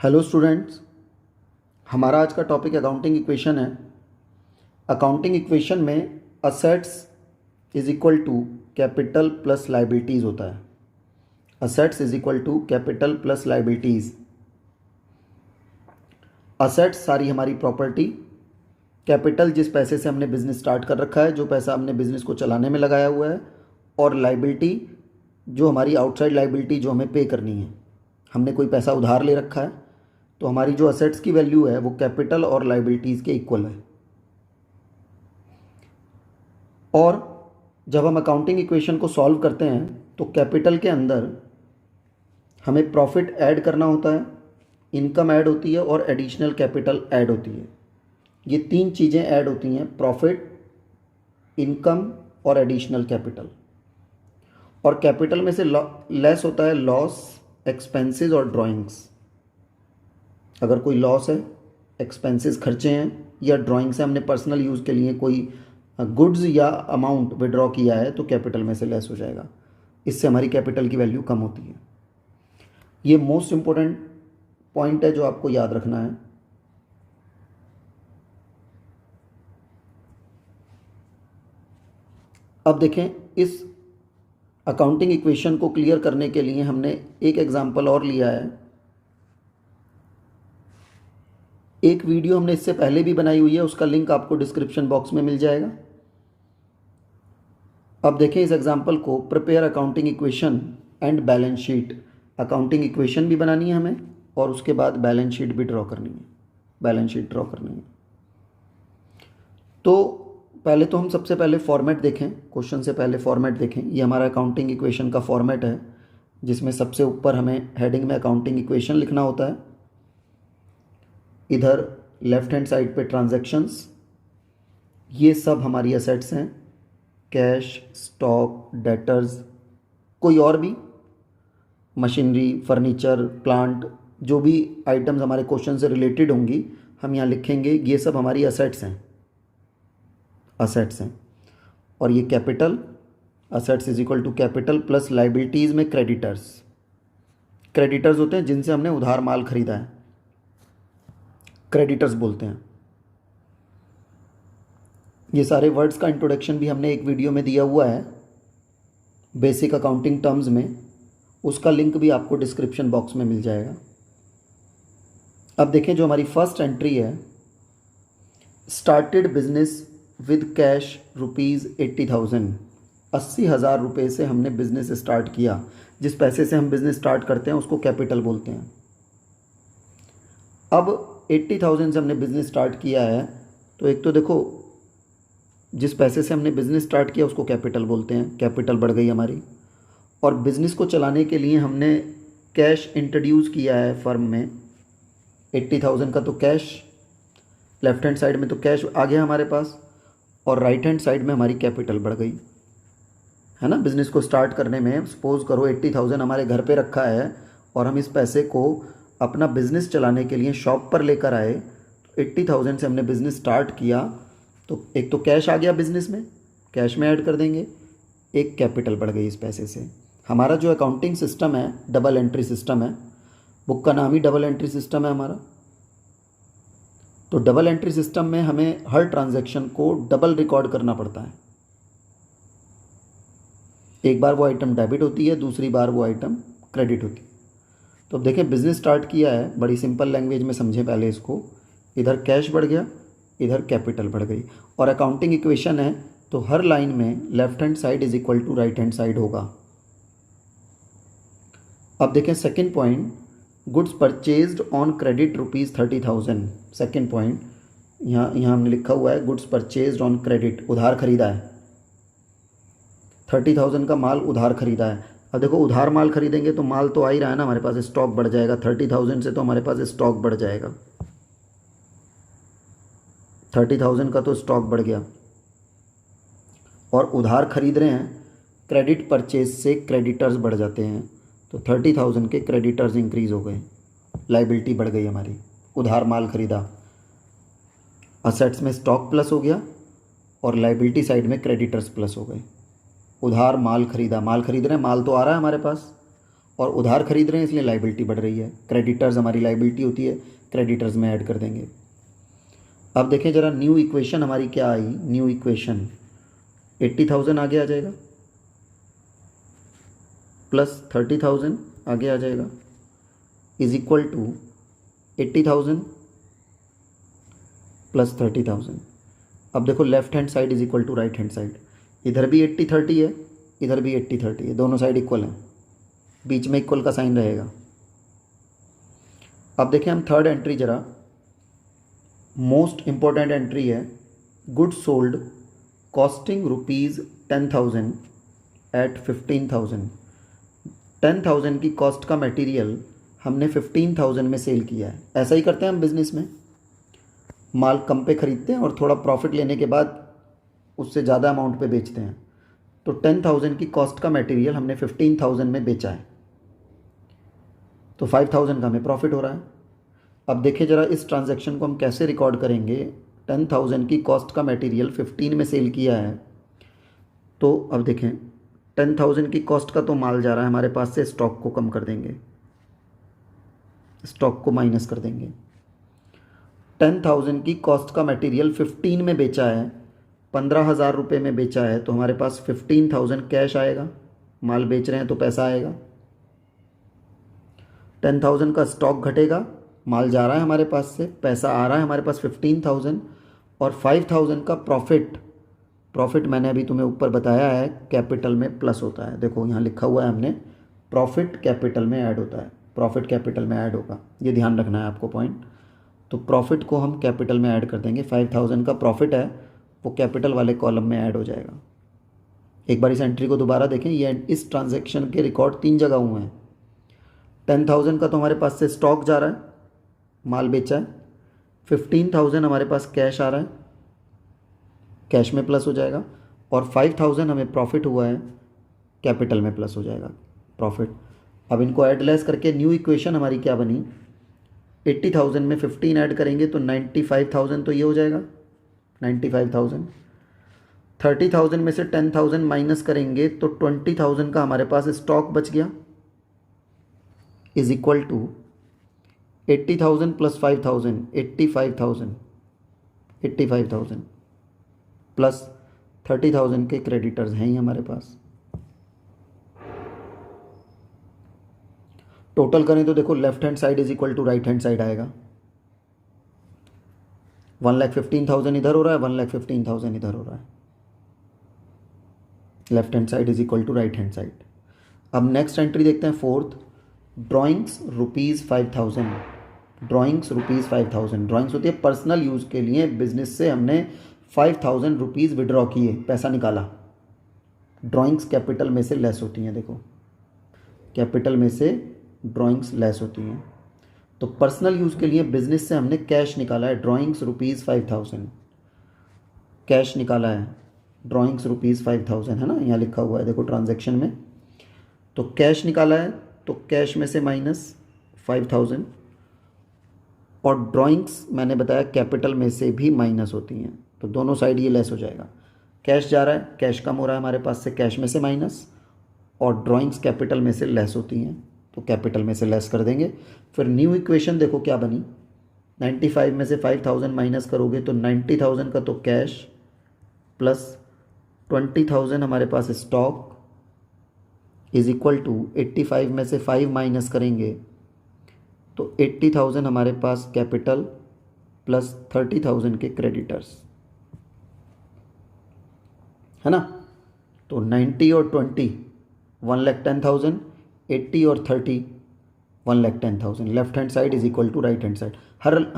Hello students, हमारा आज का टॉपिक अकाउंटिंग इक्वेशन है। अकाउंटिंग इक्वेशन में assets is equal to capital plus liabilities होता है। Assets is equal to capital plus liabilities. Assets सारी हमारी प्रॉपर्टी, कैपिटल जिस पैसे से हमने बिज़नेस स्टार्ट कर रखा है, जो पैसा हमने बिज़नेस को चलाने में लगाया हुआ है, और लाइबिलिटी जो हमारी आउटसाइड लाइबिलिटी जो हमें पे करनी है। हमने कोई पैसा उधार ले रखा है तो हमारी जो असेट्स की वैल्यू है वो कैपिटल और लाइबिलिटीज़ के इक्वल है। और जब हम अकाउंटिंग इक्वेशन को सॉल्व करते हैं तो कैपिटल के अंदर हमें प्रॉफिट ऐड करना होता है, इनकम ऐड होती है और एडिशनल कैपिटल ऐड होती है। ये तीन चीज़ें ऐड होती हैं, प्रॉफिट, इनकम और एडिशनल कैपिटल। और कैपिटल में से लेस होता है लॉस, एक्सपेंसेस और ड्राइंग्स। अगर कोई लॉस है, एक्सपेंसेस खर्चे हैं, या ड्राइंग से हमने पर्सनल यूज़ के लिए कोई गुड्स या अमाउंट विड्रॉ किया है तो कैपिटल में से लेस हो जाएगा। इससे हमारी कैपिटल की वैल्यू कम होती है। ये मोस्ट इम्पोर्टेंट पॉइंट है जो आपको याद रखना है। अब देखें, इस अकाउंटिंग इक्वेशन को क्लियर करने के लिए हमने एक एग्जांपल और लिया है। एक वीडियो हमने इससे पहले भी बनाई हुई है, उसका लिंक आपको डिस्क्रिप्शन बॉक्स में मिल जाएगा। अब देखें इस एग्जांपल को, prepare accounting equation and balance sheet. Accounting equation भी बनानी है हमें और उसके बाद बैलेंस शीट भी ड्रॉ करनी है, बैलेंस शीट ड्रॉ करनी है। तो पहले तो हम सबसे पहले फॉर्मेट देखें, क्वेश्चन से पहले फॉर्मेट देखें। ये हमारा अकाउंटिंग इक्वेशन का फॉर्मेट है, जिसमें सबसे ऊपर हमें हेडिंग में अकाउंटिंग इक्वेशन लिखना होता है। इधर लेफ्ट हैंड साइड पे ट्रांजैक्शंस, ये सब हमारी असेट्स हैं, कैश, स्टॉक, डेटर्स, कोई और भी मशीनरी, फर्नीचर, प्लांट, जो भी आइटम्स हमारे क्वेश्चन से रिलेटेड होंगी हम यहाँ लिखेंगे। ये सब हमारी असेट्स हैं, असेट्स हैं। और ये capital, assets is equal to capital plus liabilities में क्रेडिटर्स। क्रेडिटर्स होते हैं जिनसे हमने उधार माल खरीदा है, क्रेडिटर्स बोलते हैं। ये सारे वर्ड्स का इंट्रोडक्शन भी हमने एक वीडियो में दिया हुआ है, बेसिक अकाउंटिंग टर्म्स में। उसका लिंक भी आपको डिस्क्रिप्शन बॉक्स में मिल जाएगा। अब देखें, जो हमारी फर्स्ट एंट्री है, स्टार्टेड बिजनेस विद कैश ₹80,000। 80,000 रुपये से हमने बिज़नेस स्टार्ट किया। जिस पैसे से हम बिज़नेस स्टार्ट करते हैं उसको कैपिटल बोलते हैं। अब 80,000 से हमने बिज़नेस स्टार्ट किया है, तो एक तो देखो, जिस पैसे से हमने बिज़नेस स्टार्ट किया उसको कैपिटल बोलते हैं, कैपिटल बढ़ गई हमारी। और बिज़नेस को चलाने के लिए हमने कैश इंट्रोड्यूस किया है फर्म में। 80,000 का तो कैश, लेफ्ट हैंड साइड में तो कैश आ गया हमारे पास, और राइट हैंड साइड में हमारी कैपिटल बढ़ गई, है ना। बिज़नेस को स्टार्ट करने में सपोज़ करो 80,000 हमारे घर पे रखा है और हम इस पैसे को अपना बिज़नेस चलाने के लिए शॉप पर लेकर आए। तो 80,000 से हमने बिज़नेस स्टार्ट किया, तो एक तो कैश आ गया बिज़नेस में, कैश में ऐड कर देंगे, एक कैपिटल बढ़ गई इस पैसे से। हमारा जो अकाउंटिंग सिस्टम है डबल एंट्री सिस्टम है, बुक का नाम ही डबल एंट्री सिस्टम है हमारा। तो डबल एंट्री सिस्टम में हमें हर ट्रांजैक्शन को डबल रिकॉर्ड करना पड़ता है। एक बार वो आइटम डेबिट होती है, दूसरी बार वो आइटम क्रेडिट होती है। तो अब देखें, बिज़नेस स्टार्ट किया है, बड़ी सिंपल लैंग्वेज में समझें पहले इसको। इधर कैश बढ़ गया, इधर कैपिटल बढ़ गई। और अकाउंटिंग इक्वेशन है तो हर लाइन में left hand side is equal to right hand side होगा। अब देखें second point, goods purchased on credit ₹30,000। Second point, यहाँ हमने लिखा हुआ है गुड्स परचेज्ड ऑन क्रेडिट, उधार खरीदा है। 30,000 का माल उधार खरीदा है। अब देखो, उधार माल खरीदेंगे तो माल तो आ ही रहा है ना हमारे पास, स्टॉक बढ़ जाएगा। 30,000 से तो हमारे पास स्टॉक बढ़ जाएगा, 30,000 का तो स्टॉक बढ़ गया। और उधार खरीद रहे हैं, क्रेडिट परचेज से क्रेडिटर्स बढ़ जाते हैं, तो 30,000 के क्रेडिटर्स इंक्रीज़ हो गए, लाइबिलिटी बढ़ गई हमारी। उधार माल खरीदा, असेट्स में स्टॉक प्लस हो गया और लाइबिलिटी साइड में क्रेडिटर्स प्लस हो गए। उधार माल खरीदा, माल खरीद रहे हैं, माल तो आ रहा है हमारे पास, और उधार खरीद रहे हैं इसलिए लाइबिलिटी बढ़ रही है। क्रेडिटर्स हमारी लाइबिलिटी होती है, क्रेडिटर्स में ऐड कर देंगे। अब देखें ज़रा न्यू इक्वेशन हमारी क्या आई। न्यू इक्वेशन 80,000 आगे आ जाएगा प्लस 30,000 आगे आ जाएगा इज इक्वल टू 80,000 प्लस 30,000। अब देखो left hand side is equal to right hand side. इधर भी 80-30 है, इधर भी 80-30 है, दोनों साइड इक्वल हैं, बीच में इक्वल का साइन रहेगा। अब देखें हम थर्ड एंट्री ज़रा, मोस्ट इंपॉर्टेंट एंट्री है। Goods sold costing ₹10,000 at 15,000। 10,000 की कॉस्ट का मटेरियल हमने 15,000 में सेल किया है। ऐसा ही करते हैं हम बिज़नेस में, माल कम पे ख़रीदते हैं और थोड़ा प्रॉफिट लेने के बाद उससे ज़्यादा अमाउंट पे बेचते हैं। तो 10,000 की कॉस्ट का मटेरियल हमने 15,000 में बेचा है, तो 5,000 का हमें प्रॉफिट हो रहा है। अब देखिए ज़रा इस ट्रांजैक्शन को हम कैसे रिकॉर्ड करेंगे। 10,000 की कॉस्ट का मटेरियल 15 में सेल किया है, तो अब देखें 10,000 की कॉस्ट का तो माल जा रहा है हमारे पास से, स्टॉक को कम कर देंगे, स्टॉक को माइनस कर देंगे। 10,000 की कॉस्ट का मटेरियल 15 में बेचा है, 15,000 रुपये में बेचा है, तो हमारे पास 15,000 कैश आएगा। माल बेच रहे हैं तो पैसा आएगा। 10,000 का स्टॉक घटेगा, माल जा रहा है हमारे पास से, पैसा आ रहा है हमारे पास 15,000, और 5,000 का प्रॉफिट मैंने अभी तुम्हें ऊपर बताया है कैपिटल में प्लस होता है। देखो यहाँ लिखा हुआ है हमने, प्रॉफिट कैपिटल में ऐड होता है, प्रॉफिट कैपिटल में ऐड होगा, ये ध्यान रखना है आपको पॉइंट। तो प्रॉफिट को हम कैपिटल में ऐड कर देंगे। 5,000 का प्रॉफिट है वो कैपिटल वाले कॉलम में ऐड हो जाएगा। एक बार इस एंट्री को दोबारा देखें, ये इस ट्रांजैक्शन के रिकॉर्ड 3 जगह हुए हैं। 10,000 का तो हमारे पास से स्टॉक जा रहा है, माल बेचा है। 15,000 हमारे पास कैश आ रहा है, कैश में प्लस हो जाएगा, और 5,000 हमें प्रॉफिट हुआ है, कैपिटल में प्लस हो जाएगा प्रॉफिट। अब इनको ऐड लेस करके न्यू इक्वेशन हमारी क्या बनी, 80,000 में 15 ऐड करेंगे तो 95,000, तो ये हो जाएगा 95,000। 30,000 में से 10,000 माइनस करेंगे तो 20,000 का हमारे पास स्टॉक बच गया, is equal to 80,000 plus 5,000, 85,000 plus 30,000 के क्रेडिटर्स हैं ही हमारे पास। टोटल करें तो देखो left hand side is equal to right hand side आएगा। 1,15,000 इधर हो रहा है, 1,15,000 इधर हो रहा है। Left hand side is equal to right hand side. अब नेक्स्ट एंट्री देखते हैं, फोर्थ, ड्राइंग्स ₹5,000। ड्राइंग्स ₹5,000, ड्राइंग्स होती है पर्सनल यूज़ के लिए। बिजनेस से हमने 5,000 रुपीज़ विड्रॉ किए, पैसा निकाला। ड्राइंग्स कैपिटल में से लेस होती हैं, देखो कैपिटल में से ड्राइंग्स लेस होती हैं। तो पर्सनल यूज़ के लिए बिजनेस से हमने कैश निकाला है, ड्राइंग्स ₹5,000 कैश निकाला है, ड्राइंग्स ₹5,000 है ना, यहाँ लिखा हुआ है देखो ट्रांजैक्शन में। तो कैश निकाला है, तो कैश में से माइनस 5,000, और ड्राइंग्स मैंने बताया कैपिटल में से भी माइनस होती हैं, तो दोनों साइड ये लेस हो जाएगा। कैश जा रहा है, कैश कम हो रहा है हमारे पास से, कैश में से माइनस, और ड्राइंग्स कैपिटल में से लेस होती हैं, तो कैपिटल में से लेस कर देंगे। फिर न्यू इक्वेशन देखो क्या बनी, 95 में से 5,000 माइनस करोगे तो 90,000 का तो कैश, प्लस 20,000 हमारे पास स्टॉक, इज इक्वल टू 85 में से 5 माइनस करेंगे तो 80,000 हमारे पास कैपिटल, प्लस 30,000 के क्रेडिटर्स, है ना। तो 90 और 20 1,10,000, 80 और 30 1,10,000। Left hand side is equal to right hand side.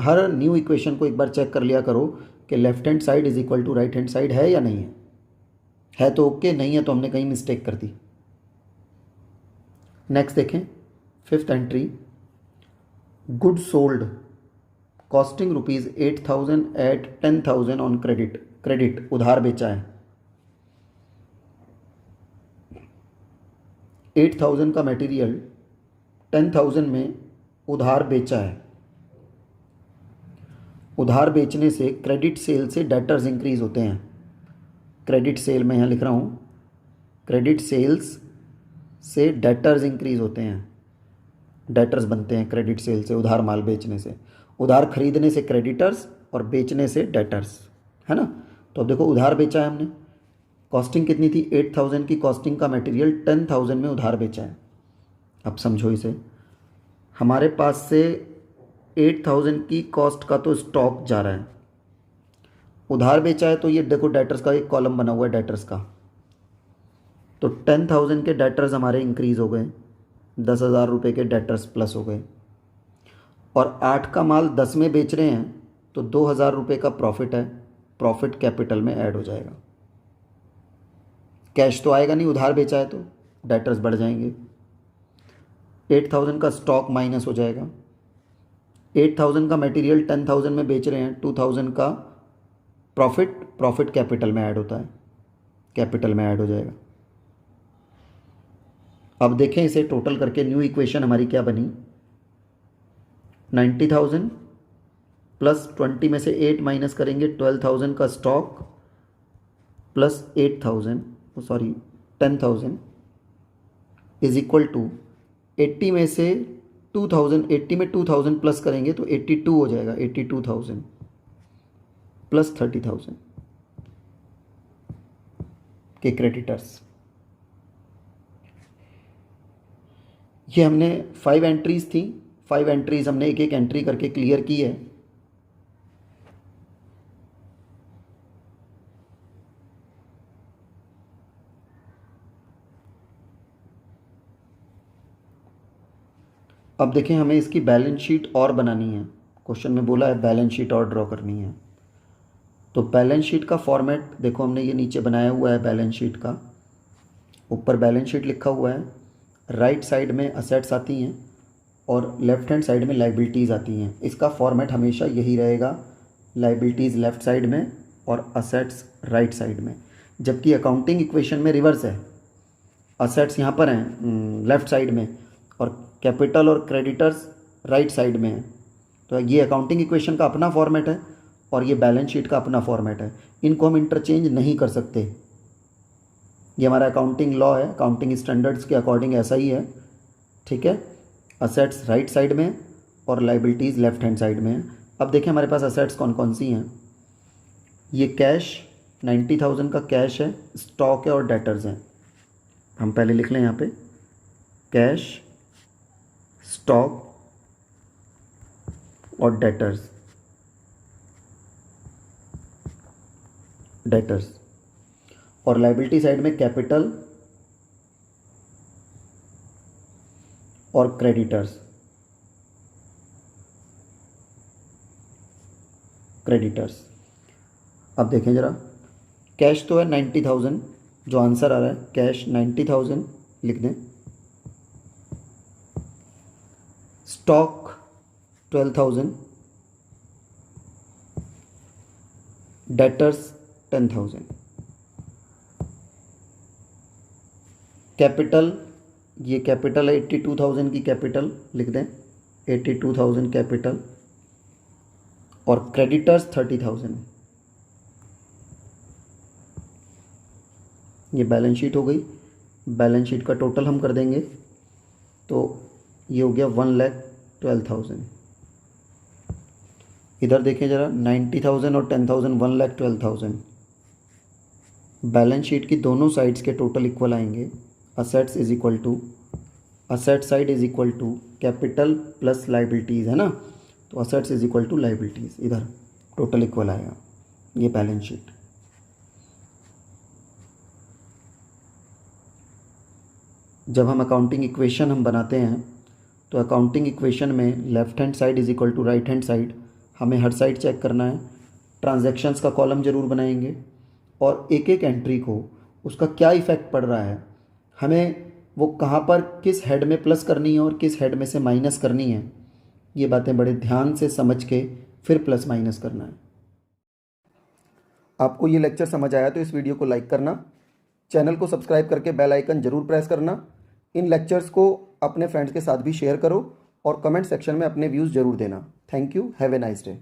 हर न्यू इक्वेशन को एक बार चेक कर लिया करो कि left hand side is equal to right hand side है या नहीं है तो ओके, नहीं है तो हमने कहीं मिस्टेक कर दी। नेक्स्ट देखें, fifth entry, good sold costing ₹8,000 at 10,000 on credit उधार बेचा है। 8,000 का मटेरियल 10,000 में उधार बेचा है। उधार बेचने से क्रेडिट सेल से डेटर्स इंक्रीज होते हैं। क्रेडिट सेल मैं यहाँ लिख रहा हूँ, क्रेडिट सेल्स से डेटर्स इंक्रीज होते हैं। डेटर्स बनते हैं क्रेडिट सेल से, उधार माल बेचने से। उधार खरीदने से क्रेडिटर्स और बेचने से डेटर्स, है ना। तो अब देखो उधार बेचा है हमने, कॉस्टिंग कितनी थी 8,000 की, कॉस्टिंग का मटेरियल 10,000 में उधार बेचा है। अब समझो इसे, हमारे पास से 8,000 की कॉस्ट का तो स्टॉक जा रहा है, उधार बेचा है, तो ये देखो डेटर्स का एक कॉलम बना हुआ है डेटर्स का, तो 10,000 के डेटर्स हमारे इंक्रीज़ हो गए, 10,000 रुपये के डेटर्स प्लस हो गए, और 8 का माल 10 में बेच रहे हैं तो 2,000 रुपये का प्रॉफिट है, प्रॉफिट कैपिटल में ऐड हो जाएगा। कैश तो आएगा नहीं, उधार बेचा है तो डेटर्स बढ़ जाएंगे। 8,000 का स्टॉक माइनस हो जाएगा, 8,000 का मटेरियल 10,000 में बेच रहे हैं, 2,000 का प्रॉफिट, प्रॉफिट कैपिटल में ऐड होता है, कैपिटल में ऐड हो जाएगा। अब देखें इसे टोटल करके, न्यू इक्वेशन हमारी क्या बनी, 90,000 प्लस 20 में से 8 माइनस करेंगे, 12,000 का stock plus 8,000 sorry 10,000 is equal to 80 में से 2,000, 80 में 2,000 प्लस करेंगे तो 82 हो जाएगा, 82,000 प्लस 30,000 के क्रेडिटर्स। ये हमने 5 एंट्रीज थी, 5 एंट्रीज हमने एक एक एंट्री करके क्लियर की है। अब देखें हमें इसकी बैलेंस शीट और बनानी है, क्वेश्चन में बोला है बैलेंस शीट और ड्रॉ करनी है। तो बैलेंस शीट का फॉर्मेट देखो, हमने ये नीचे बनाया हुआ है बैलेंस शीट का, ऊपर बैलेंस शीट लिखा हुआ है, राइट साइड में असेट्स आती हैं और लेफ्ट हैंड साइड में लाइबिलिटीज़ आती हैं। इसका फॉर्मेट हमेशा यही रहेगा, लाइबिलिटीज़ लेफ्ट साइड में और असेट्स राइट साइड में, जबकि अकाउंटिंग इक्वेशन में रिवर्स है, असेट्स यहाँ पर हैं लेफ्ट साइड में और कैपिटल और क्रेडिटर्स राइट साइड में है। तो ये अकाउंटिंग इक्वेशन का अपना फॉर्मेट है और ये बैलेंस शीट का अपना फॉर्मेट है, इनको हम इंटरचेंज नहीं कर सकते। ये हमारा अकाउंटिंग लॉ है, अकाउंटिंग स्टैंडर्ड्स के अकॉर्डिंग ऐसा ही है, ठीक है। असेट्स राइट साइड में और लाइबिलिटीज़ लेफ्ट हैंड साइड में है। अब देखें हमारे पास असेट्स कौन कौन सी हैं, ये कैश 90,000 का कैश है, स्टॉक है और डेटर्स हैं। हम पहले लिख लें यहाँ पे, कैश, स्टॉक और डेटर्स, डेटर्स, और लाइबिलिटी साइड में कैपिटल और क्रेडिटर्स, क्रेडिटर्स। अब देखें ज़रा, कैश तो है 90,000, जो आंसर आ रहा है कैश 90,000 लिख दें, स्टॉक 12,000, डेटर्स 10,000, कैपिटल, ये कैपिटल है 82,000 की कैपिटल लिख दें, 82,000 कैपिटल, और क्रेडिटर्स 30,000। ये बैलेंस शीट हो गई, बैलेंस शीट का टोटल हम कर देंगे तो ये हो गया 1,12,000। इधर देखें ज़रा, 90,000 और 10,000, 1,12,000। बैलेंस शीट की दोनों साइड्स के टोटल इक्वल आएंगे, assets is equal to, asset side is equal to capital plus liabilities, है ना। तो assets is equal to liabilities, इधर टोटल इक्वल आएगा, ये बैलेंस शीट। जब हम अकाउंटिंग इक्वेशन हम बनाते हैं तो अकाउंटिंग इक्वेशन में left hand side is equal to right hand side, हमें हर साइड चेक करना है, ट्रांजैक्शंस का कॉलम ज़रूर बनाएंगे और एक एक एंट्री को उसका क्या इफ़ेक्ट पड़ रहा है, हमें वो कहाँ पर किस हेड में प्लस करनी है और किस हेड में से माइनस करनी है, ये बातें बड़े ध्यान से समझ के फिर प्लस माइनस करना है। आपको ये लेक्चर समझ आया तो इस वीडियो को लाइक करना, चैनल को सब्सक्राइब करके बेल आइकन ज़रूर प्रेस करना। इन लेक्चर्स को अपने फ्रेंड्स के साथ भी शेयर करो और कमेंट सेक्शन में अपने व्यूज़ ज़रूर देना। Thank you, have a nice day.